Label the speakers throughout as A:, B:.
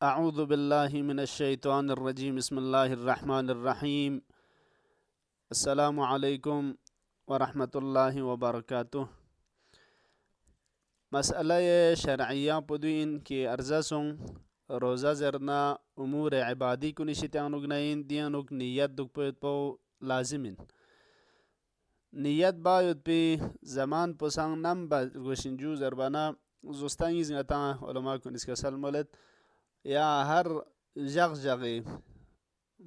A: أعوذ بالله من الشيطان الرجيم بسم الله الرحمن الرحيم السلام عليكم ورحمة الله وبركاته. مسألة شرعية بدوين كي أرزاسون روزا زرنا أمور عبادي كوني شتانوك نين ديانوك نيات دوك بيت بو لازمين نيات بايد بي زمان بسان نمبا غشنجو زربانا زوستان يزنغتا علماء كونيس كسال مولد يا هر جغ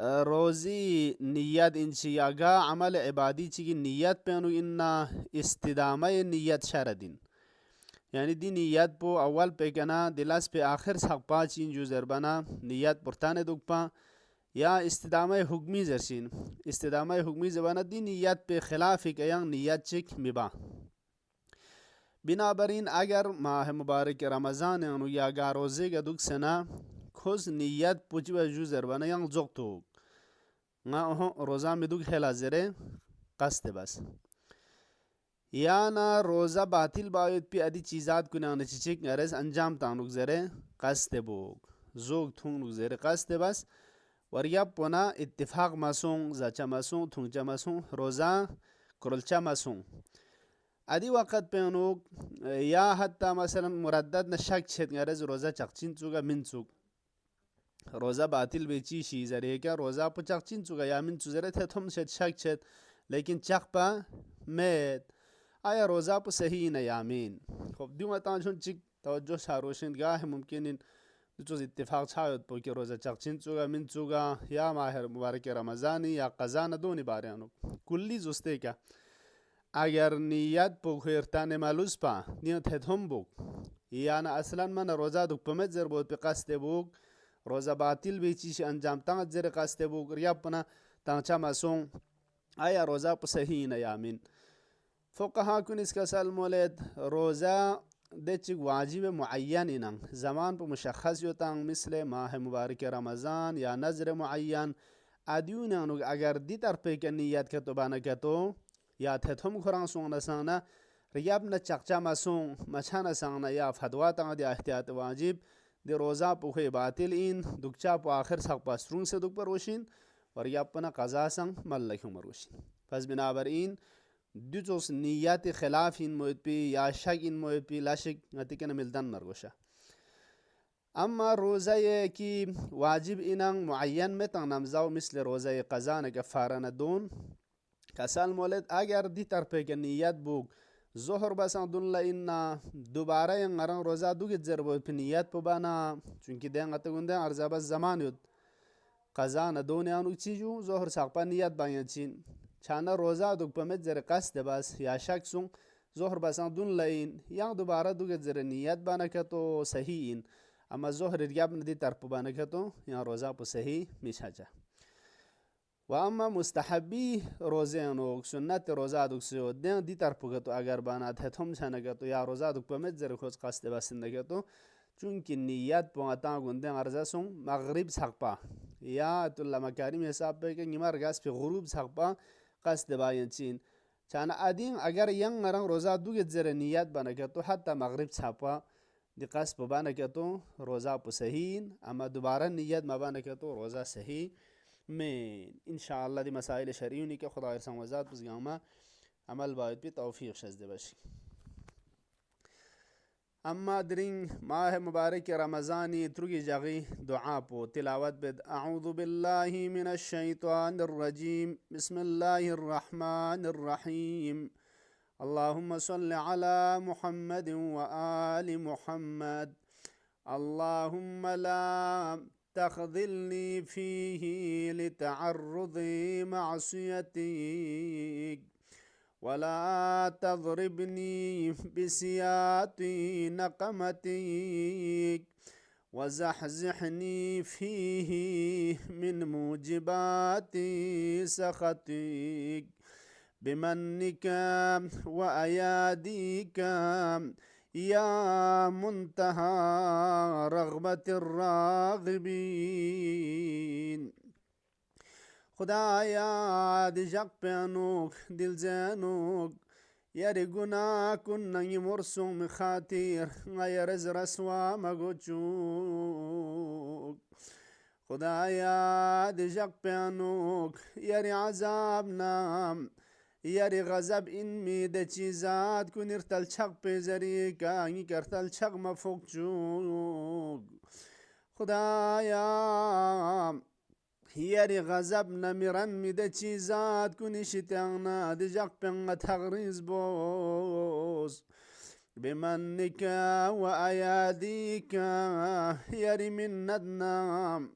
A: روزي نيات إنشي أجا عمل عبادي تيجي نيات بينو إن استدامة نيات شردين يعني دي نيات بو أول بيجنا دلاس بي آخر سقبا چين جو زربانا نيات برتانه دوكبا يا استدامة حكمي زرشين استدامة حكمي زبانا دي نيات بي خلافك أيان نيات چك مبا بنابراین اگر ماه مبارک رمضان انو یا روزه گدوک سنا خوز نیت پوچی و جو زربانه yang زوگتو نا روزا میدوک خلا زره قصد بس یا نا روزا باطل باید پی ادی چیزات کنه نچیچک نرس انجام تانوک زره قصد بوگ زوگ تونوک زره قصد بس وریا پونا اتفاق مسون زچا مسون تونچا مسون روزا کرلچا مسون ادي وقت بينوك يا حتى مثلا مردد نشك شد غرز روزا چقچين چوغا من چوغ روزا باطل بيچي شي زريكا روزا پو چقچين چوغا يا من چوزره تم شد شك شد لكن چقبا ميت آیا روزا پو صحیح نه یامین خب دیو متان چون چیک توجه شاروشن گاه ممکن این دوچوز اتفاق شاید پو که روزا چقچين چوغا من چوغا یا ماه مبارک رمضانی یا قضا ندونی باریانو کلی زسته که اگر نیت بخیرتن ملوس پا نیت هم بوک یعنی اصلا من روزا دوک پمت زر بود پی قصد بوک روزا باطل بی چیش انجام تانت زر قصد بوک ریاب پنا تانچا مسون آیا روزا پا صحیح نیامین فقها کن اس کا سال مولد روزا ده چیک واجب معین اینن زمان پا مشخص یوتان مثل ماه مبارک رمضان یا نظر معین ادیونانو اگر دی طرفه که نیت کتو بانا کتو یا تهم خوران سون نسانا ریاب نه چقچا مسون مچانا سانا یا فتوا تا دی احتیاط واجب دی روزا پوخه باطل این دکچا پو آخر سق پاسرون سے دک پروشین و ریاب پنا قضا سن ملک مروشین پس بنابراین دوچوس نیت خلاف این موید پی یا شک این موید پی لا شک نتیکن ملدن مرگوشا اما روزه کی واجب اینن معین متن نمزاو مثل روزه قضا نه کفاره دون کسال مولد اگر دی طرفه که نیت بوگ ظهر بسان دون لئن دوباره ین اران روزا دوگت زر بود پی نیت پو بانا چونکه دین غطا گنده ارزا بس زمان یود قضا ندون یانو چیجو ظهر ساقپا نیت باین چین چانا روزا دوگ پمت زر قصد بس یا شک سون ظهر بسان دون لئن یا دوباره دوگت زر نیت بانا کتو صحیح این اما ظهر ریاب ندی طرف بانا کتو یا روزا پو صحیح میشا جا و اما مستحبی روزه نوک سنت روزه دوک سیو دین دی طرفگتو اگر بانات هم چنگتو یا روزه دوک پمت زر خوز قصد بسندگتو چونکه نیت پونتا گنده ارزا سون مغرب سقپا یا تو مکارم حساب بگه نیمار گاز پی غروب سقپا قصد باین چین چان ادین اگر ین اران روزه دوک زر نیت بانکتو حتی مغرب سقپا دی قصد بانکتو روزه پو صحیح اما دوباره نیت مبانکتو روزه صحیح من ان شاء الله دي مسائل شرعيوني که خدا ارسان وزاد بزگاما عمل باید بی توفیق شزده باشی اما درين ماه مبارك رمضاني ترقي جاغي دعاء تلاوت بد أعوذ بالله من الشيطان الرجيم بسم الله الرحمن الرحيم اللهم صل على محمد وآل محمد اللهم لا تخذلني فيه لتعرض معصيتك ولا تضربني بسيات نقمتك وزحزحني فيه من موجبات سخطك بمنك وأياديك يا منتهى رغبة الراغبين. خدایا دی جق پیانوک دل زانوک یاری گناه کننگی مرسوم خاطر غیر رسوا مگوچوک. خدایا دی جق پیانوک یاری عذاب نام یاری غضب این میده چیزات کنیر تلچق پیزری کانی کر تلچق مفوق چوک. خدایا یاری غضب نمیرن میده چیزات کنی شتیانا دی جق پنگ تغریز بوز بمنك وأياديك يري من ندنا